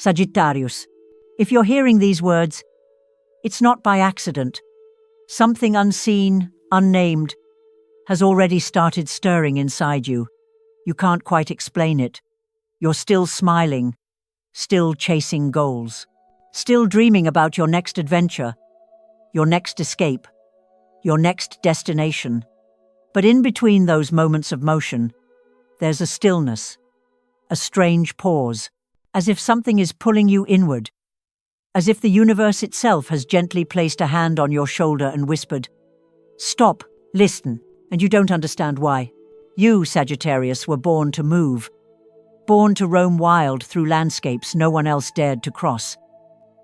Sagittarius. If you're hearing these words, it's not by accident. Something unseen, unnamed, has already started stirring inside you. You can't quite explain it. You're still smiling, still chasing goals, still dreaming about your next adventure, your next escape, your next destination. But in between those moments of motion, there's a stillness, a strange pause, as if something is pulling you inward, as if the universe itself has gently placed a hand on your shoulder and whispered, "Stop, listen," and you don't understand why. You, Sagittarius, were born to move, born to roam wild through landscapes no one else dared to cross.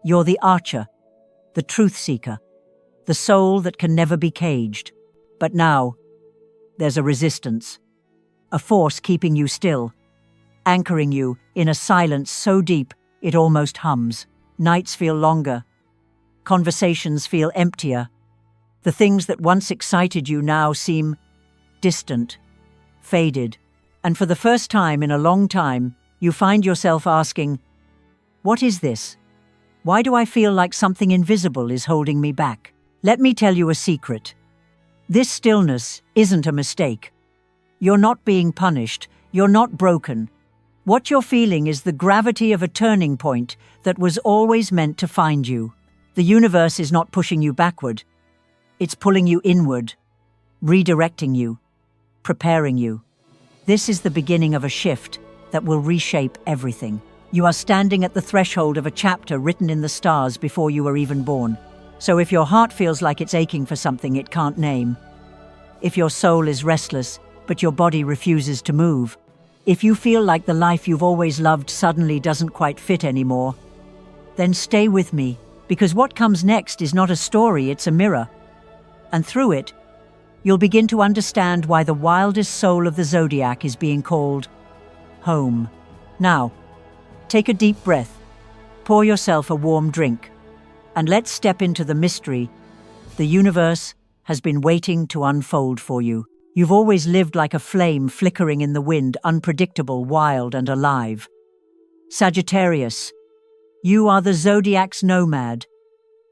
You're the archer, the truth seeker, the soul that can never be caged. But now, there's a resistance, a force keeping you still, anchoring you in a silence so deep it almost hums. Nights feel longer. Conversations feel emptier. The things that once excited you now seem distant, faded. And for the first time in a long time, you find yourself asking, "What is this? Why do I feel like something invisible is holding me back?" Let me tell you a secret. This stillness isn't a mistake. You're not being punished. You're not broken. What you're feeling is the gravity of a turning point that was always meant to find you. The universe is not pushing you backward. It's pulling you inward, redirecting you, preparing you. This is the beginning of a shift that will reshape everything. You are standing at the threshold of a chapter written in the stars before you were even born. So if your heart feels like it's aching for something it can't name, if your soul is restless but your body refuses to move, if you feel like the life you've always loved suddenly doesn't quite fit anymore, then stay with me, because what comes next is not a story, it's a mirror. And through it, you'll begin to understand why the wildest soul of the Zodiac is being called home. Now, take a deep breath, pour yourself a warm drink, and let's step into the mystery the universe has been waiting to unfold for you. You've always lived like a flame flickering in the wind, unpredictable, wild, and alive. Sagittarius, you are the Zodiac's nomad,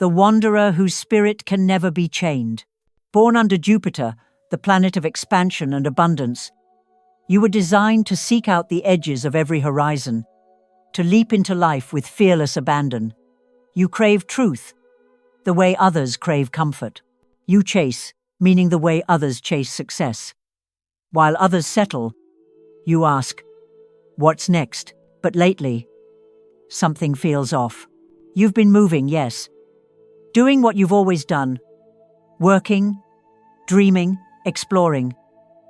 the wanderer whose spirit can never be chained. Born under Jupiter, the planet of expansion and abundance, you were designed to seek out the edges of every horizon, to leap into life with fearless abandon. You crave truth, the way others crave comfort. You chase, meaning the way others chase success. While others settle, you ask, "What's next?" But lately, something feels off. You've been moving, yes, doing what you've always done, working, dreaming, exploring,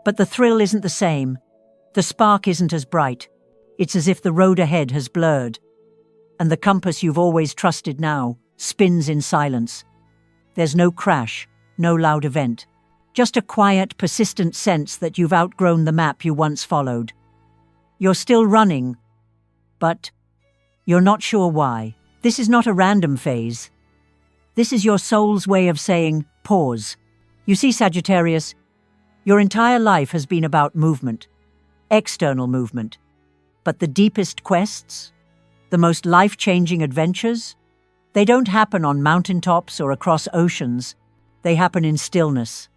but the thrill isn't the same. The spark isn't as bright. It's as if the road ahead has blurred, and the compass you've always trusted now spins in silence. There's no crash, no loud event, just a quiet, persistent sense that you've outgrown the map you once followed. You're still running, but you're not sure why. This is not a random phase. This is your soul's way of saying, pause. You see, Sagittarius, your entire life has been about movement, external movement. But the deepest quests, the most life-changing adventures, they don't happen on mountaintops or across oceans. They happen in stillness.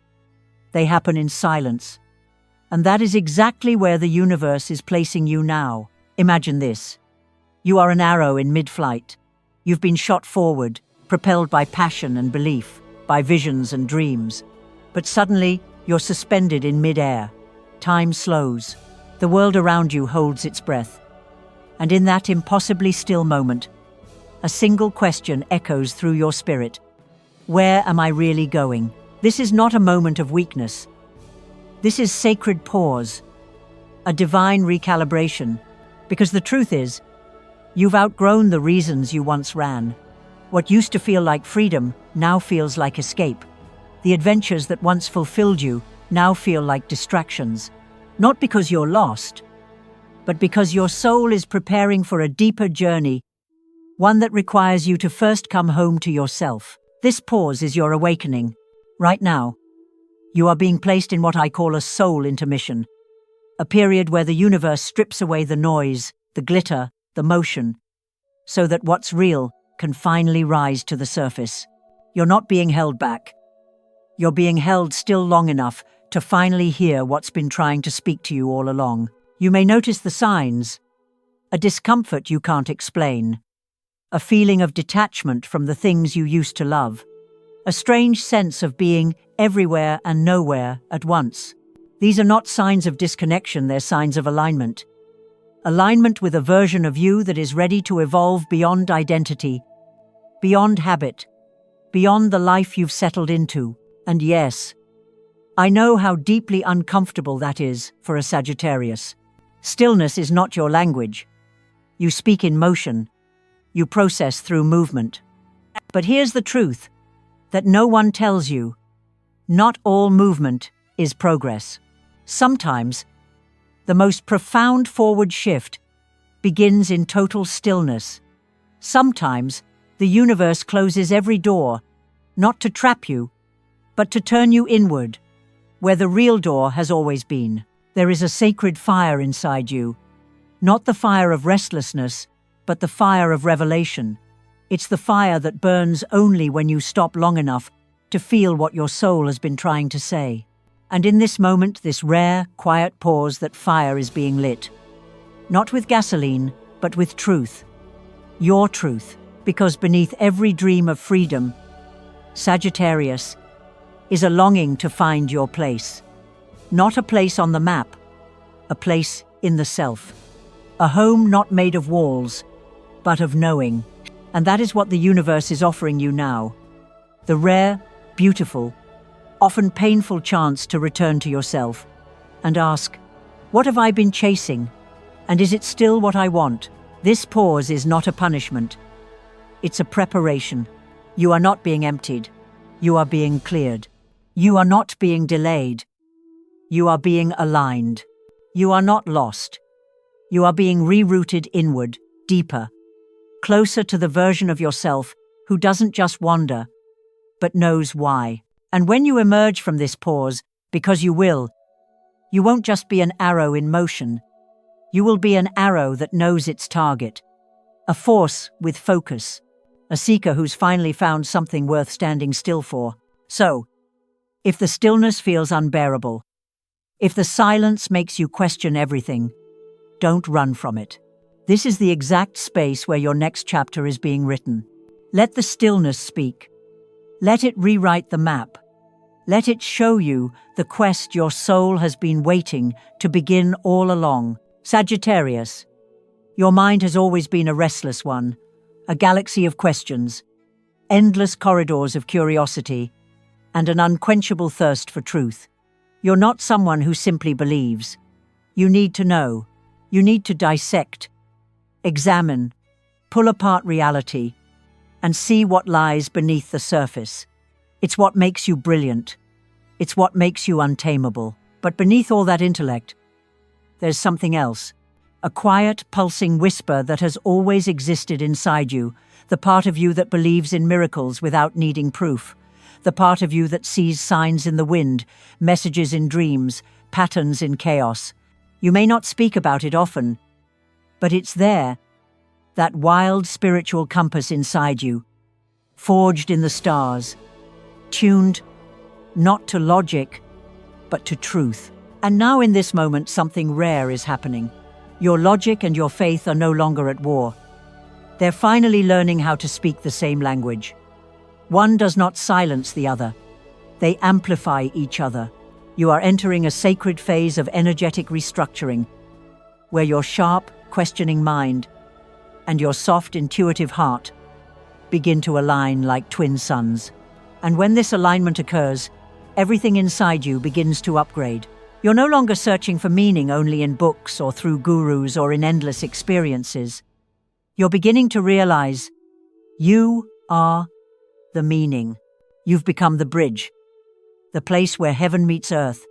They happen in silence. And that is exactly where the universe is placing you now. Imagine this. You are an arrow in mid-flight. You've been shot forward, propelled by passion and belief, by visions and dreams. But suddenly, you're suspended in mid-air. Time slows. The world around you holds its breath. And in that impossibly still moment, a single question echoes through your spirit. Where am I really going? This is not a moment of weakness. This is sacred pause, a divine recalibration. Because the truth is, you've outgrown the reasons you once ran. What used to feel like freedom now feels like escape. The adventures that once fulfilled you now feel like distractions. Not because you're lost, but because your soul is preparing for a deeper journey, one that requires you to first come home to yourself. This pause is your awakening. Right now, you are being placed in what I call a soul intermission, a period where the universe strips away the noise, the glitter, the motion, so that what's real can finally rise to the surface. You're not being held back. You're being held still long enough to finally hear what's been trying to speak to you all along. You may notice the signs: a discomfort you can't explain, a feeling of detachment from the things you used to love, a strange sense of being everywhere and nowhere at once. These are not signs of disconnection, they're signs of alignment. Alignment with a version of you that is ready to evolve beyond identity, beyond habit, beyond the life you've settled into. And yes, I know how deeply uncomfortable that is for a Sagittarius. Stillness is not your language. You speak in motion. You process through movement. But here's the truth that no one tells you. Not all movement is progress. Sometimes, the most profound forward shift begins in total stillness. Sometimes, the universe closes every door, not to trap you, but to turn you inward, where the real door has always been. There is a sacred fire inside you, not the fire of restlessness, but the fire of revelation. It's the fire that burns only when you stop long enough to feel what your soul has been trying to say. And in this moment, this rare, quiet pause, that fire is being lit. Not with gasoline, but with truth. Your truth. Because beneath every dream of freedom, Sagittarius, is a longing to find your place. Not a place on the map, a place in the self. A home not made of walls, but of knowing. And that is what the universe is offering you now. The rare, beautiful, often painful chance to return to yourself and ask, what have I been chasing? And is it still what I want? This pause is not a punishment. It's a preparation. You are not being emptied. You are being cleared. You are not being delayed. You are being aligned. You are not lost. You are being rerouted inward, deeper, closer to the version of yourself who doesn't just wander, but knows why. And when you emerge from this pause, because you will, you won't just be an arrow in motion. You will be an arrow that knows its target, a force with focus, a seeker who's finally found something worth standing still for. So, if the stillness feels unbearable, if the silence makes you question everything, don't run from it. This is the exact space where your next chapter is being written. Let the stillness speak. Let it rewrite the map. Let it show you the quest your soul has been waiting to begin all along. Sagittarius, your mind has always been a restless one, a galaxy of questions, endless corridors of curiosity, and an unquenchable thirst for truth. You're not someone who simply believes. You need to know. You need to dissect, examine, pull apart reality, and see what lies beneath the surface. It's what makes you brilliant. It's what makes you untamable. But beneath all that intellect, there's something else. A quiet, pulsing whisper that has always existed inside you, the part of you that believes in miracles without needing proof, the part of you that sees signs in the wind, messages in dreams, patterns in chaos. You may not speak about it often, but it's there, that wild spiritual compass inside you, forged in the stars, tuned not to logic, but to truth. And now in this moment, something rare is happening. Your logic and your faith are no longer at war. They're finally learning how to speak the same language. One does not silence the other. They amplify each other. You are entering a sacred phase of energetic restructuring, where your sharp, questioning mind and your soft, intuitive heart begin to align like twin suns. And when this alignment occurs, everything inside you begins to upgrade. You're no longer searching for meaning only in books or through gurus or in endless experiences. You're beginning to realize you are the meaning. You've become the bridge, the place where heaven meets earth,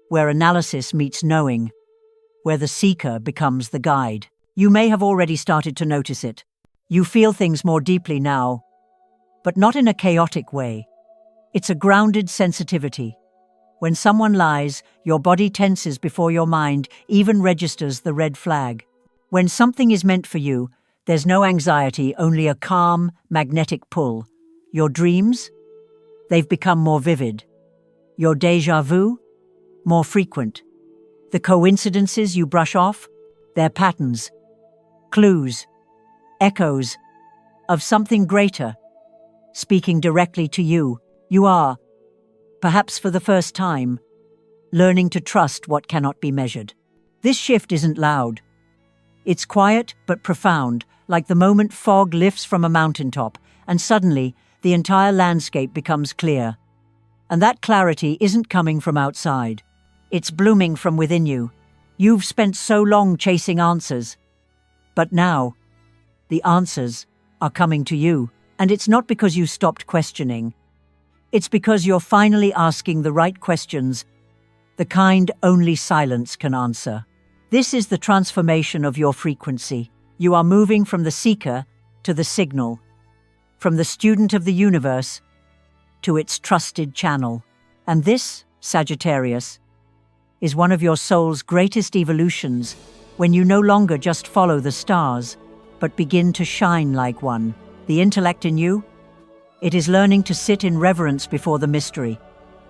where analysis meets knowing, where the seeker becomes the guide. You may have already started to notice it. You feel things more deeply now, but not in a chaotic way. It's a grounded sensitivity. When someone lies, your body tenses before your mind even registers the red flag. When something is meant for you, There's no anxiety, only a calm, magnetic pull. Your dreams? They've become more vivid. Your déjà vu? More frequent. The coincidences you brush off? They're patterns, clues, echoes of something greater, speaking directly to you. You are, perhaps for the first time, learning to trust what cannot be measured. This shift isn't loud. It's quiet but profound, like the moment fog lifts from a mountaintop, and suddenly the entire landscape becomes clear. And that clarity isn't coming from outside. It's blooming from within you. You've spent so long chasing answers. But now, the answers are coming to you. And it's not because you stopped questioning. It's because you're finally asking the right questions, the kind only silence can answer. This is the transformation of your frequency. You are moving from the seeker to the signal, from the student of the universe to its trusted channel. And this, Sagittarius, is one of your soul's greatest evolutions, when you no longer just follow the stars, but begin to shine like one. The intellect in you? It is learning to sit in reverence before the mystery.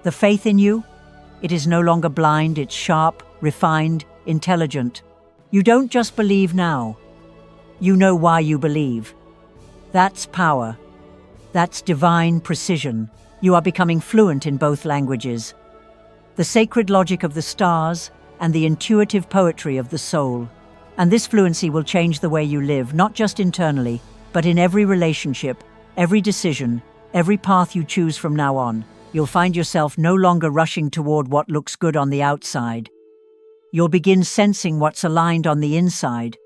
The faith in you? It is no longer blind, it's sharp, refined, intelligent. You don't just believe now. You know why you believe. That's power. That's divine precision. You are becoming fluent in both languages. The sacred logic of the stars and the intuitive poetry of the soul. And this fluency will change the way you live, not just internally, but in every relationship, every decision, every path you choose from now on. You'll find yourself no longer rushing toward what looks good on the outside. You'll begin sensing what's aligned on the inside.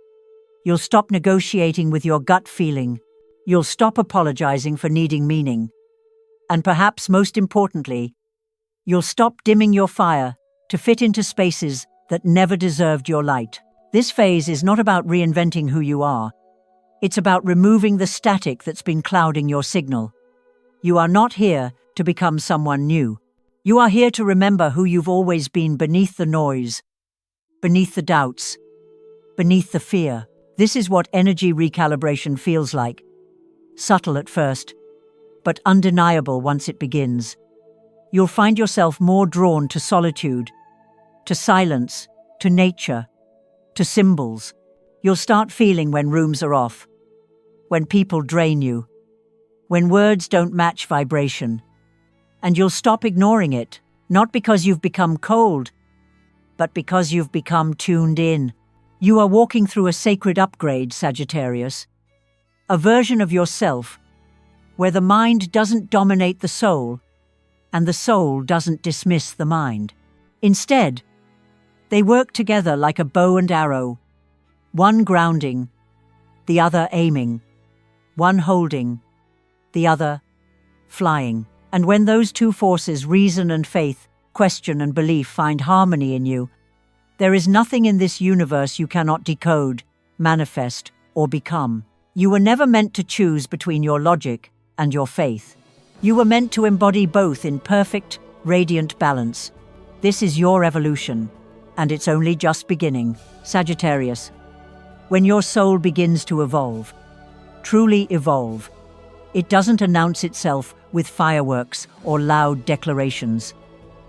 You'll stop negotiating with your gut feeling. You'll stop apologizing for needing meaning. And perhaps most importantly, you'll stop dimming your fire to fit into spaces that never deserved your light. This phase is not about reinventing who you are. It's about removing the static that's been clouding your signal. You are not here to become someone new. You are here to remember who you've always been beneath the noise, beneath the doubts, beneath the fear. This is what energy recalibration feels like. Subtle at first, but undeniable once it begins. You'll find yourself more drawn to solitude, to silence, to nature, to symbols. You'll start feeling when rooms are off, when people drain you, when words don't match vibration. And you'll stop ignoring it, not because you've become cold, but because you've become tuned in. You are walking through a sacred upgrade, Sagittarius, a version of yourself where the mind doesn't dominate the soul and the soul doesn't dismiss the mind. Instead, they work together like a bow and arrow, one grounding, the other aiming, one holding, the other flying. And when those two forces, reason and faith, question and belief, find harmony in you, there is nothing in this universe you cannot decode, manifest, or become. You were never meant to choose between your logic and your faith. You were meant to embody both in perfect, radiant balance. This is your evolution, and it's only just beginning. Sagittarius, when your soul begins to evolve, truly evolve, it doesn't announce itself with fireworks or loud declarations.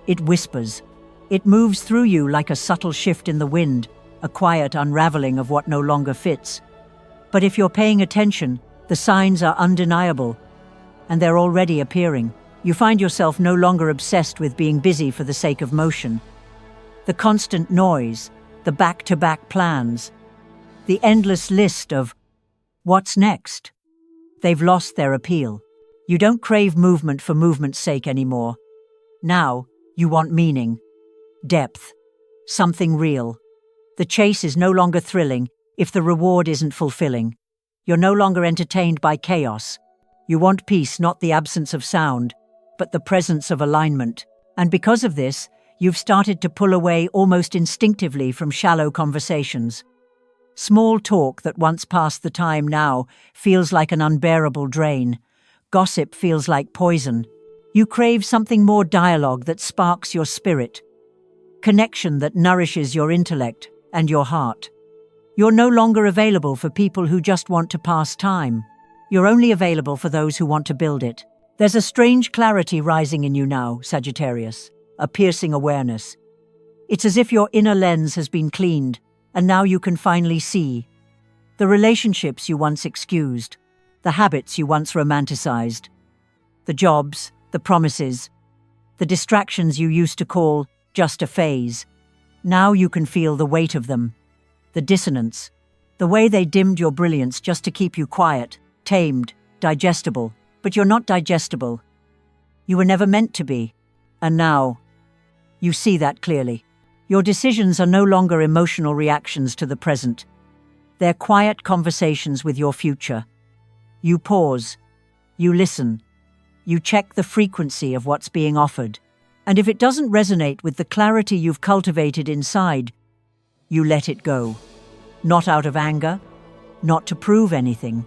It whispers. It moves through you like a subtle shift in the wind, a quiet unraveling of what no longer fits. But if you're paying attention, the signs are undeniable, and they're already appearing. You find yourself no longer obsessed with being busy for the sake of motion. The constant noise, the back-to-back plans, the endless list of what's next, they've lost their appeal. You don't crave movement for movement's sake anymore. Now, you want meaning, depth, something real. The chase is no longer thrilling if the reward isn't fulfilling. You're no longer entertained by chaos. You want peace, not the absence of sound, but the presence of alignment. And because of this, you've started to pull away almost instinctively from shallow conversations. Small talk that once passed the time now feels like an unbearable drain. Gossip feels like poison. You crave something more, dialogue that sparks your spirit, connection that nourishes your intellect and your heart. You're no longer available for people who just want to pass time. You're only available for those who want to build it. There's a strange clarity rising in you now, Sagittarius, a piercing awareness. It's as if your inner lens has been cleaned, and now you can finally see the relationships you once excused, the habits you once romanticized, the jobs, the promises, the distractions you used to call just a phase. Now you can feel the weight of them, the dissonance, the way they dimmed your brilliance just to keep you quiet, tamed, digestible. But you're not digestible. You were never meant to be. And now, you see that clearly. Your decisions are no longer emotional reactions to the present. They're quiet conversations with your future. You pause. You listen. You check the frequency of what's being offered. And if it doesn't resonate with the clarity you've cultivated inside, you let it go. Not out of anger, not to prove anything,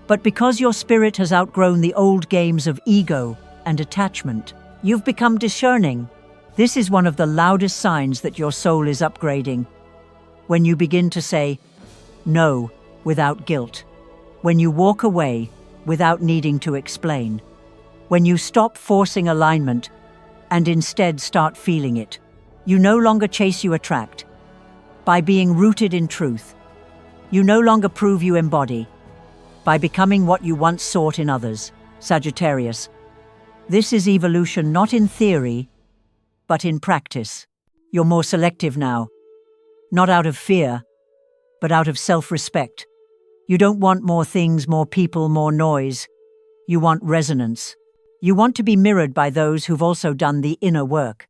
but because your spirit has outgrown the old games of ego and attachment. You've become discerning. This is one of the loudest signs that your soul is upgrading. When you begin to say no without guilt. When you walk away without needing to explain. When you stop forcing alignment and instead start feeling it. You no longer chase, you attract. By being rooted in truth. You no longer prove, you embody. By becoming what you once sought in others, Sagittarius. This is evolution not in theory, but in practice. You're more selective now. Not out of fear, but out of self-respect. You don't want more things, more people, more noise. You want resonance. You want to be mirrored by those who've also done the inner work.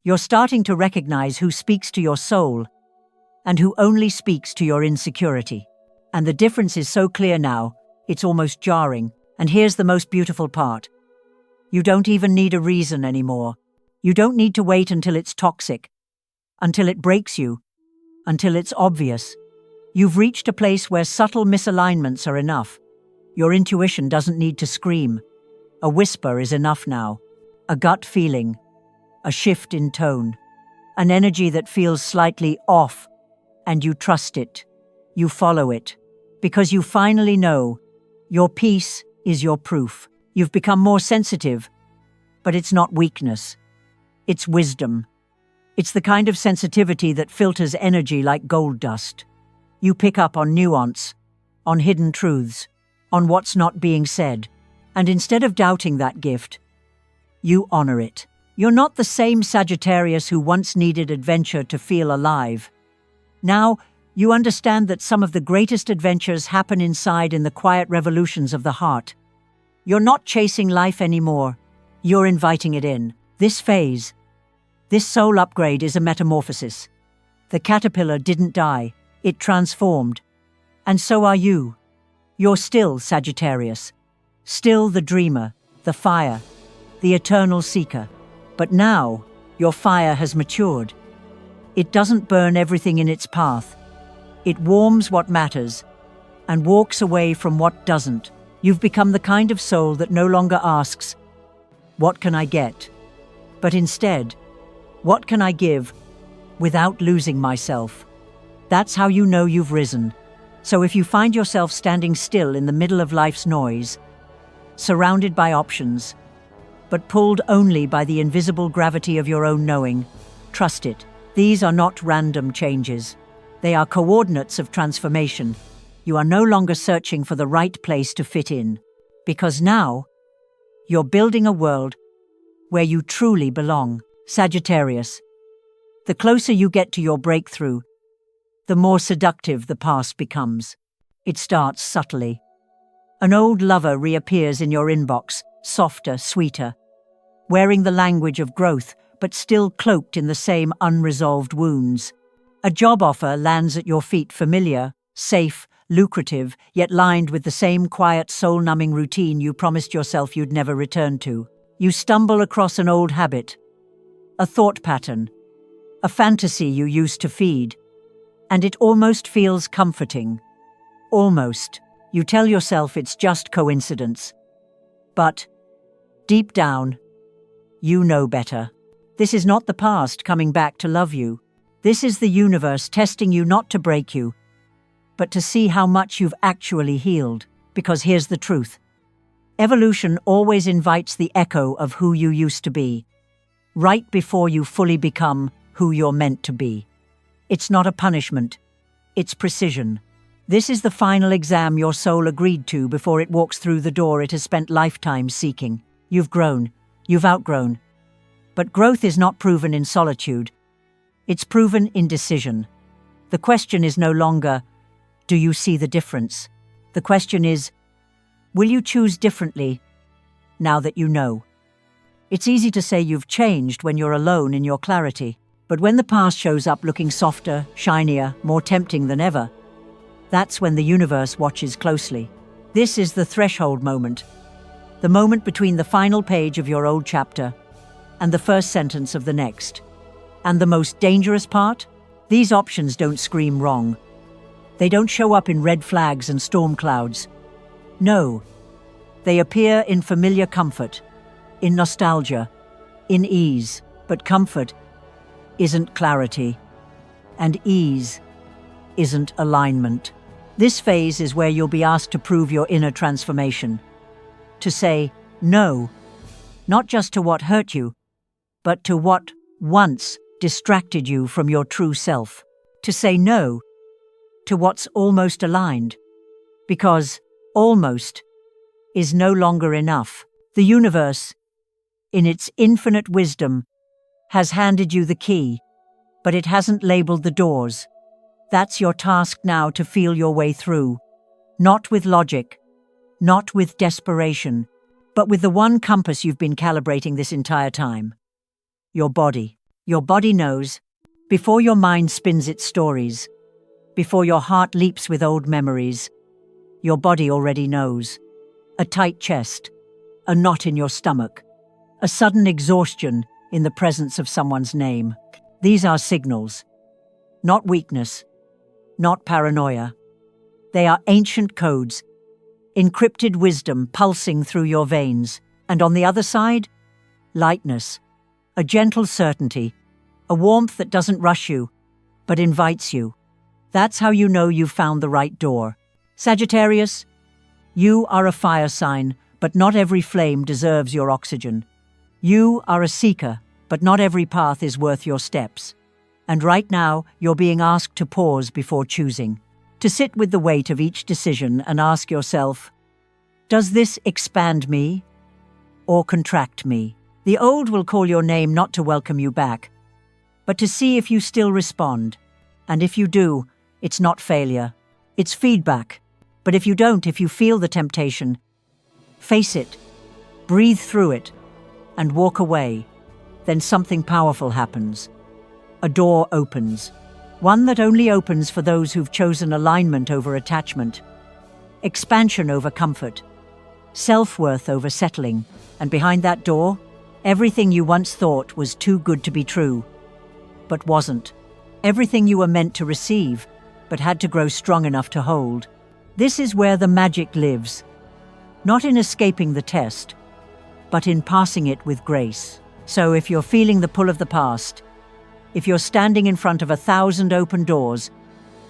You're starting to recognize who speaks to your soul and who only speaks to your insecurity. And the difference is so clear now, it's almost jarring. And here's the most beautiful part. You don't even need a reason anymore. You don't need to wait until it's toxic, until it breaks you, until it's obvious. You've reached a place where subtle misalignments are enough. Your intuition doesn't need to scream. A whisper is enough now. A gut feeling, a shift in tone, an energy that feels slightly off, and you trust it. You follow it. Because you finally know your peace is your proof. You've become more sensitive, but it's not weakness. It's wisdom. It's the kind of sensitivity that filters energy like gold dust. You pick up on nuance, on hidden truths, on what's not being said. And instead of doubting that gift, you honor it. You're not the same Sagittarius who once needed adventure to feel alive. Now, you understand that some of the greatest adventures happen inside in the quiet revolutions of the heart. You're not chasing life anymore. You're inviting it in. This phase, this soul upgrade is a metamorphosis. The caterpillar didn't die. It transformed. And so are you. You're still Sagittarius. Still the dreamer, the fire, the eternal seeker. But now, your fire has matured. It doesn't burn everything in its path. It warms what matters and walks away from what doesn't. You've become the kind of soul that no longer asks, "What can I get?" But instead, "What can I give without losing myself?" That's how you know you've risen. So if you find yourself standing still in the middle of life's noise, surrounded by options, but pulled only by the invisible gravity of your own knowing, trust it. These are not random changes. They are coordinates of transformation. You are no longer searching for the right place to fit in, because now you're building a world where you truly belong. Sagittarius. The closer you get to your breakthrough, the more seductive the past becomes. It starts subtly. An old lover reappears in your inbox, softer, sweeter, wearing the language of growth, but still cloaked in the same unresolved wounds. A job offer lands at your feet, familiar, safe, lucrative, yet lined with the same quiet, soul-numbing routine you promised yourself you'd never return to. You stumble across an old habit, a thought pattern, a fantasy you used to feed, and it almost feels comforting. Almost. You tell yourself it's just coincidence. But, deep down, you know better. This is not the past coming back to love you. This is the universe testing you not to break you, but to see how much you've actually healed. Because here's the truth. Evolution always invites the echo of who you used to be, right before you fully become who you're meant to be. It's not a punishment. It's precision. This is the final exam your soul agreed to before it walks through the door it has spent lifetimes seeking. You've grown. You've outgrown. But growth is not proven in solitude. It's proven in decision. The question is no longer, do you see the difference? The question is, will you choose differently now that you know? It's easy to say you've changed when you're alone in your clarity. But when the past shows up looking softer, shinier, more tempting than ever, that's when the universe watches closely. This is the threshold moment. The moment between the final page of your old chapter and the first sentence of the next. And the most dangerous part? These options don't scream wrong. They don't show up in red flags and storm clouds. No, they appear in familiar comfort, in nostalgia, in ease. But comfort isn't clarity, and ease isn't alignment. This phase is where you'll be asked to prove your inner transformation. To say no, not just to what hurt you, but to what once distracted you from your true self. To say no to what's almost aligned, because almost is no longer enough. The universe, in its infinite wisdom, has handed you the key, but it hasn't labeled the doors. That's your task now, to feel your way through, not with logic, not with desperation, but with the one compass you've been calibrating this entire time. Your body. Your body knows, before your mind spins its stories, before your heart leaps with old memories. Your body already knows. A tight chest, a knot in your stomach, a sudden exhaustion in the presence of someone's name. These are signals, not weakness, not paranoia. They are ancient codes, encrypted wisdom pulsing through your veins. And on the other side, lightness, a gentle certainty, a warmth that doesn't rush you, but invites you. That's how you know you've found the right door. Sagittarius, you are a fire sign, but not every flame deserves your oxygen. You are a seeker, but not every path is worth your steps. And right now, you're being asked to pause before choosing, to sit with the weight of each decision and ask yourself, does this expand me or contract me? The old will call your name not to welcome you back, but to see if you still respond. And if you do, it's not failure, it's feedback. But if you don't, if you feel the temptation, face it, breathe through it, and walk away. Then something powerful happens. A door opens. One that only opens for those who've chosen alignment over attachment, expansion over comfort, self-worth over settling. And behind that door, everything you once thought was too good to be true, but wasn't. Everything you were meant to receive, but had to grow strong enough to hold. This is where the magic lives, not in escaping the test, but in passing it with grace. So if you're feeling the pull of the past, if you're standing in front of 1,000 open doors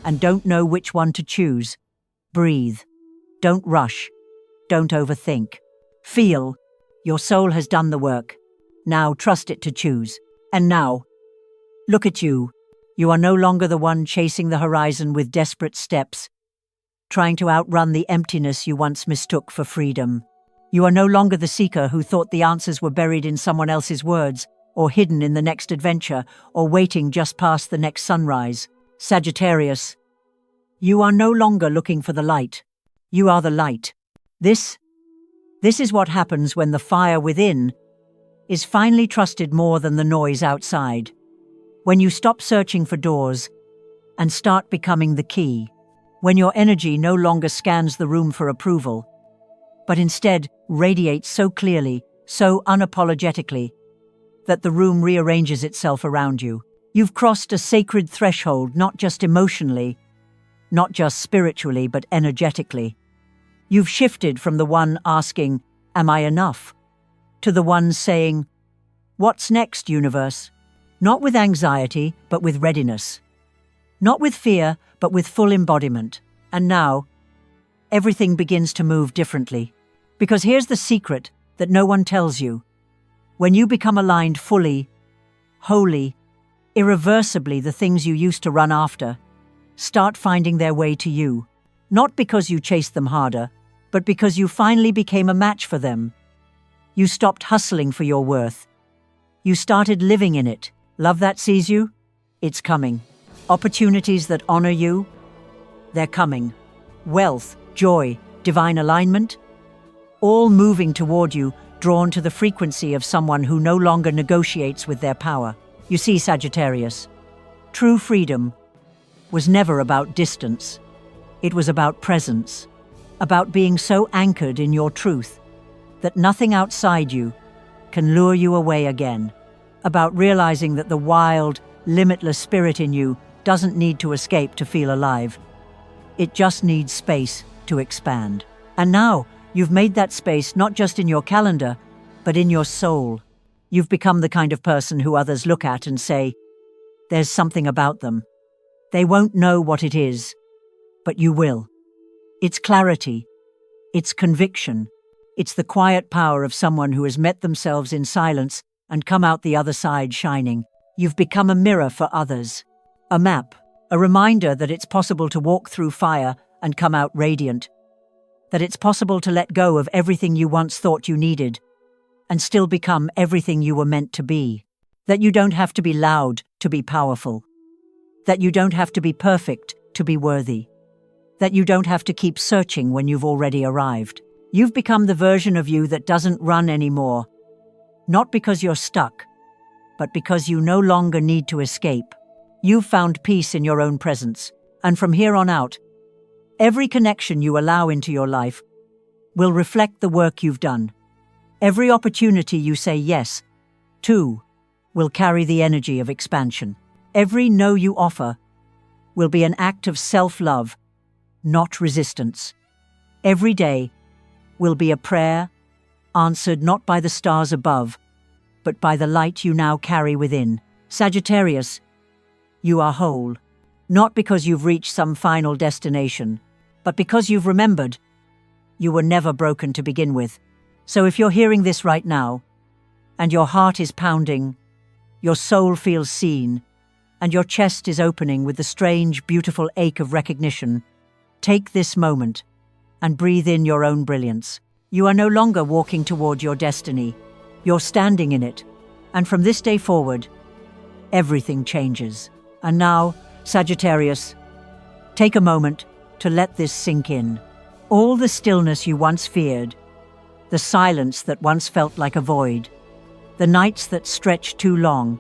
and don't know which one to choose, breathe. Don't rush. Don't overthink. Feel. Your soul has done the work. Now trust it to choose. And now, look at you. You are no longer the one chasing the horizon with desperate steps, trying to outrun the emptiness you once mistook for freedom. You are no longer the seeker who thought the answers were buried in someone else's words, or hidden in the next adventure, or waiting just past the next sunrise. Sagittarius, you are no longer looking for the light. You are the light. This is what happens when the fire within is finally trusted more than the noise outside. When you stop searching for doors and start becoming the key. When your energy no longer scans the room for approval, but instead radiates so clearly, so unapologetically, that the room rearranges itself around you. You've crossed a sacred threshold, not just emotionally, not just spiritually, but energetically. You've shifted from the one asking, "Am I enough?" to the one saying, "What's next, universe?" Not with anxiety, but with readiness. Not with fear, but with full embodiment. And now, everything begins to move differently. Because here's the secret that no one tells you. When you become aligned fully, wholly, irreversibly, the things you used to run after start finding their way to you. Not because you chased them harder, but because you finally became a match for them. You stopped hustling for your worth. You started living in it. Love that sees you? It's coming. Opportunities that honor you? They're coming. Wealth, joy, divine alignment? All moving toward you, drawn to the frequency of someone who no longer negotiates with their power. You see, Sagittarius, true freedom was never about distance. It was about presence, about being so anchored in your truth that nothing outside you can lure you away again, about realizing that the wild, limitless spirit in you doesn't need to escape to feel alive. It just needs space to expand. And now, you've made that space not just in your calendar, but in your soul. You've become the kind of person who others look at and say, there's something about them. They won't know what it is, but you will. It's clarity. It's conviction. It's the quiet power of someone who has met themselves in silence and come out the other side shining. You've become a mirror for others. A map. A reminder that it's possible to walk through fire and come out radiant. That it's possible to let go of everything you once thought you needed and still become everything you were meant to be. That you don't have to be loud to be powerful. That you don't have to be perfect to be worthy. That you don't have to keep searching when you've already arrived. You've become the version of you that doesn't run anymore. Not because you're stuck, but because you no longer need to escape. You've found peace in your own presence, and from here on out, every connection you allow into your life will reflect the work you've done. Every opportunity you say yes to will carry the energy of expansion. Every no you offer will be an act of self-love, not resistance. Every day will be a prayer answered not by the stars above, but by the light you now carry within. Sagittarius, you are whole, not because you've reached some final destination, but because you've remembered you were never broken to begin with. So if you're hearing this right now, and your heart is pounding, your soul feels seen, and your chest is opening with the strange, beautiful ache of recognition, take this moment and breathe in your own brilliance. You are no longer walking toward your destiny. You're standing in it. And from this day forward, everything changes. And now, Sagittarius, take a moment to let this sink in. All the stillness you once feared, the silence that once felt like a void, the nights that stretched too long,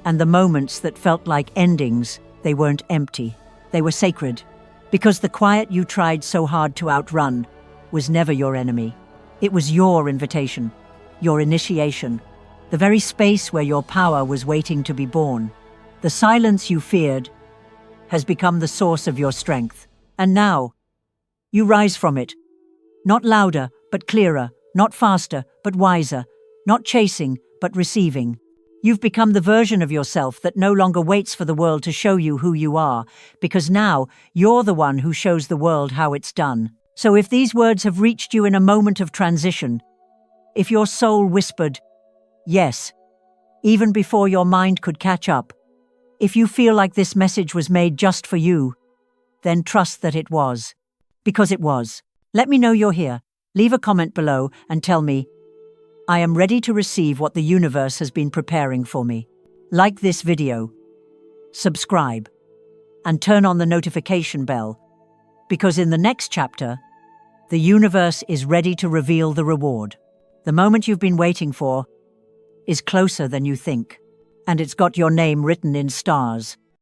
and the moments that felt like endings, they weren't empty. They were sacred. Because the quiet you tried so hard to outrun was never your enemy. It was your invitation, your initiation, the very space where your power was waiting to be born. The silence you feared has become the source of your strength. And now, you rise from it. Not louder, but clearer. Not faster, but wiser. Not chasing, but receiving. You've become the version of yourself that no longer waits for the world to show you who you are, because now you're the one who shows the world how it's done. So if these words have reached you in a moment of transition, if your soul whispered, yes, even before your mind could catch up, if you feel like this message was made just for you, then trust that it was. Because it was. Let me know you're here. Leave a comment below and tell me, I am ready to receive what the universe has been preparing for me. Like this video, subscribe, and turn on the notification bell, because in the next chapter, the universe is ready to reveal the reward. The moment you've been waiting for is closer than you think, and it's got your name written in stars.